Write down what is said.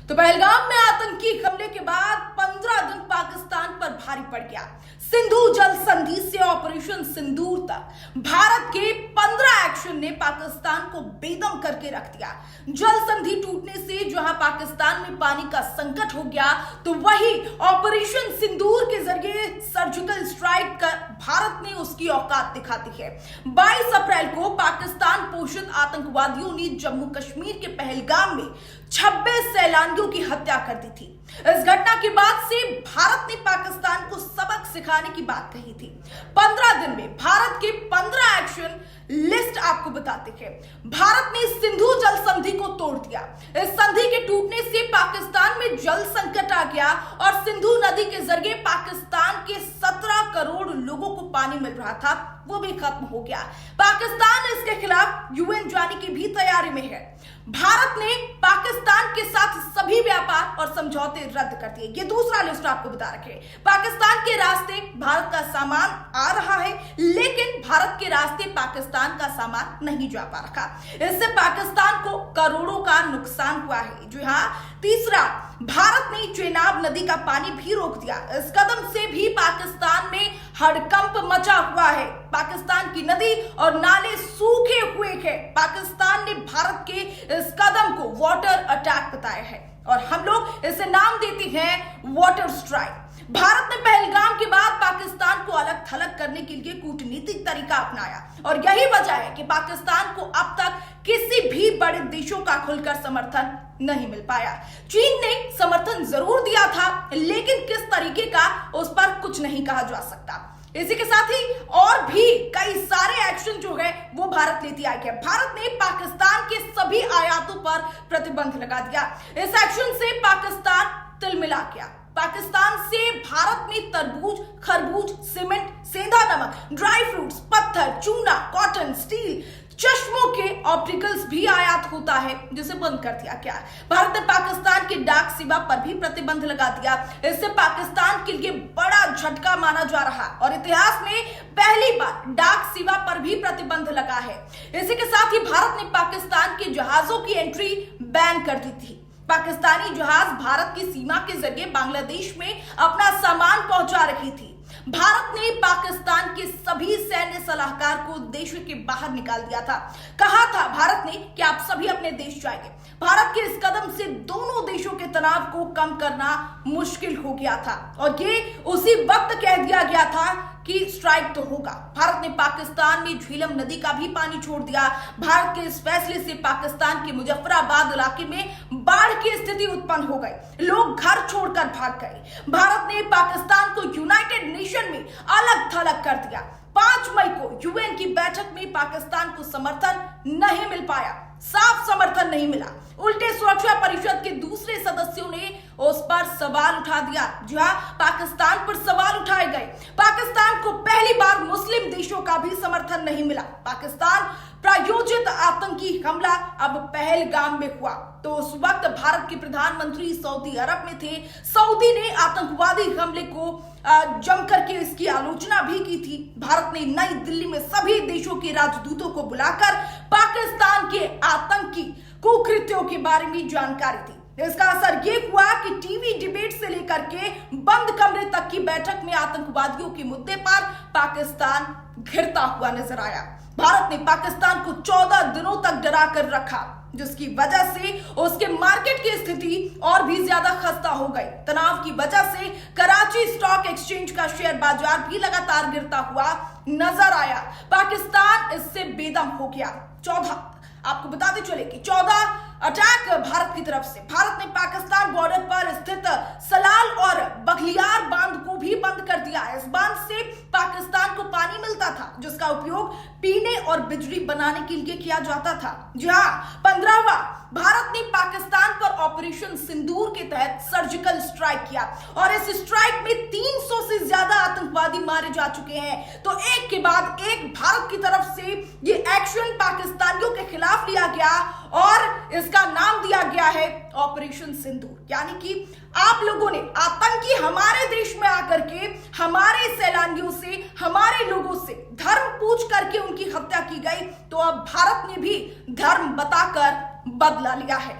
तो पहलगाम में आतंकी हमले के बाद 15 दिन पाकिस्तान पर भारी पड़ गया। सिंधु जल संधि से ऑपरेशन सिंदूर तक भारत के 15 एक्शन ने पाकिस्तान को बेदम करके रख दिया। जल संधि टूटने से जहां पाकिस्तान में पानी का संकट हो गया, तो वही ऑपरेशन सिंदूर के जरिए सर्जिकल स्ट्राइक कर भारत ने उसकी औकात दिखा दी है। 22 अप्रैल को पाकिस्तान पोषित आतंकवादियों ने जम्मू कश्मीर के पहलगाम में 26 सैलानियों की हत्या कर दी थी। इस घटना के बाद से भारत ने पाकिस्तान को सबक सिखाने की बात कही थी। 15 दिन में भारत के 15 एक्शन लिस्ट आपको बताते हैं। भारत ने सिंधु जल संधि को तोड़ दिया। इस संधि के टूटने से पाकिस्तान में जल संकट आ गया और सिंधु नदी के जरिए पाकिस्तान के 17 करोड़ लोगों को पानी मिल रहा था, वो भी खत्म हो गया। पाकिस्तान इसके खिलाफ यूएन जाने की भी तैयारी में है। भारत ने पाकिस्तान के साथ सभी व्यापार और समझौते रद्द कर दिए। ये दूसरा लिस्ट आपको बता रखे। पाकिस्तान के रास्ते भारत का सामान आ रहा है, लेकिन भारत के रास्ते पाकिस्तान का सामान नहीं जा पा रहा। इससे पाकिस्तान को करोड़ों का नुकसान हुआ है। जी हाँ, तीसरा, भारत ने चेनाब नदी का पानी भी रोक दिया। इस कदम से भी पाकिस्तान में हड़कंप मचा हुआ है। पाकिस्तान की नदी और नाले सूखे हुए हैं। पाकिस्तान ने भारत के इस कदम को वाटर अटैक बताया है और हम लोग इसे नाम देते हैं वाटर स्ट्राइक। भारत ने पहलगाम के बाद पाकिस्तान को अलग थलग करने के लिए कूटनीतिक तरीका अपनाया और यही वजह है कि पाकिस्तान को अब तक किसी भी बड़े देशों का खुलकर समर्थन नहीं मिल पाया। चीन ने समर्थन जरूर दिया था, लेकिन किस तरीके का, उस पर कुछ नहीं कहा जा सकता। इसी के साथ ही और भी कई सारे एक्शन जो है वो भारत लेती आई है। भारत ने पाकिस्तान के सभी आयातों पर प्रतिबंध लगा दिया। इस एक्शन से पाकिस्तान तिलमिला गया। पाकिस्तान से भारत में तरबूज, खरबूज, सीमेंट, सेंधा नमक, ड्राई फ्रूट्स, पत्थर, चूना, कॉटन, स्टील, चश्मों के ऑप्टिकल्स भी आयात होता है, जिसे बंद कर दिया गया। भारत ने पाकिस्तान की डाक सेवा पर भी प्रतिबंध लगा दिया। इससे पाकिस्तान के लिए बड़ा झटका माना जा रहा और इतिहास में पहली बार डाक सेवा पर भी प्रतिबंध लगा है। इसी के साथ ही भारत ने पाकिस्तान के जहाजों की एंट्री बैन कर दी थी। पाकिस्तानी जहाज भारत की सीमा के जरिए बांग्लादेश में अपना सामान पहुंचा रही थी। भारत ने पाकिस्तान के सभी सैन्य सलाहकार को देश के बाहर निकाल दिया था। कहा था भारत ने कि आप सभी अपने देश जाएंगे। भारत के इस कदम से दोनों देशों के तनाव को कम करना मुश्किल हो गया था और ये उसी वक्त कह दिया गया था कि स्ट्राइक तो होगा। भारत ने पाकिस्तान में झीलम नदी का भी पानी छोड़ दिया। भारत के इस फैसले से पाकिस्तान के मुजफ्फराबाद इलाके में बाढ़ की स्थिति उत्पन्न हो गई। लोग घर छोड़कर भाग गए। भारत ने पाकिस्तान को यूनाइटेड नेशन में अलग थलग कर दिया। 5 मई को यूएन की बैठक में पाकिस्तान को समर्थन नहीं मिल पाया, साफ समर्थन नहीं मिला। उल्टे सुरक्षा परिषद के दूसरे सदस्यों ने उस पर सवाल उठा दिया। जी हाँ, पाकिस्तान पर सवाल उठाए गए। पाकिस्तान को पहली बार मुस्लिम देशों का भी समर्थन नहीं मिला। पाकिस्तान प्रायोजित आतंकी हमला अब पहलगाम में हुआ, तो उस वक्त भारत के प्रधानमंत्री सऊदी अरब में थे। सऊदी ने आतंकवादी हमले को जमकर के इसकी आलोचना भी की थी। भारत ने नई दिल्ली में सभी देशों के राजदूतों को बुलाकर पाकिस्तान के आतंकी कुकृत्यों के बारे में जानकारी दी। इसका असर ये हुआ कि टीवी डिबेट से लेकर के बंद कमरे तक की बैठक में आतंकवादियों के मुद्दे पर पाकिस्तान घिरता हुआ नजर आया। भारत ने पाकिस्तान को 14 दिनों तक डरा कर रखा, जिसकी वजह से उसके मार्केट की स्थिति और भी ज्यादा खस्ता हो गई। तनाव की वजह से कराची स्टॉक एक्सचेंज का शेयर बाजार भी लगातार गिरता हुआ नजर आया। पाकिस्तान इससे बेदम हो गया। 14 आपको बताते चले कि 14 अटैक भारत की तरफ से। भारत ने पाकिस्तान बॉर्डर पर स्थित सलाल और बघलियार बांध को भी बंद कर दिया। इस बांध से पाकिस्तान को पानी मिलता था, जिसका उपयोग पीने और बिजली बनाने के लिए किया जाता था। जी हाँ, 15वां, भारत ने पाकिस्तान पर ऑपरेशन सिंदूर के तहत सर्जिकल स्ट्राइक किया और इस स्ट्राइक में 300 से ज्यादा आतंकवादी मारे जा चुके हैं। तो एक के बाद एक भारत की तरफ से ये एक्शन पाकिस्तानियों के खिलाफ लिया गया और इसका नाम दिया गया है ऑपरेशन सिंदूर। यानी कि आप लोगों ने आतंकी हमारे देश में आकर के हमारे सैलानियों से, हमारे लोगों से धर्म पूछ करके उनकी हत्या की गई, तो अब भारत ने भी धर्म बताकर बदला लिया है।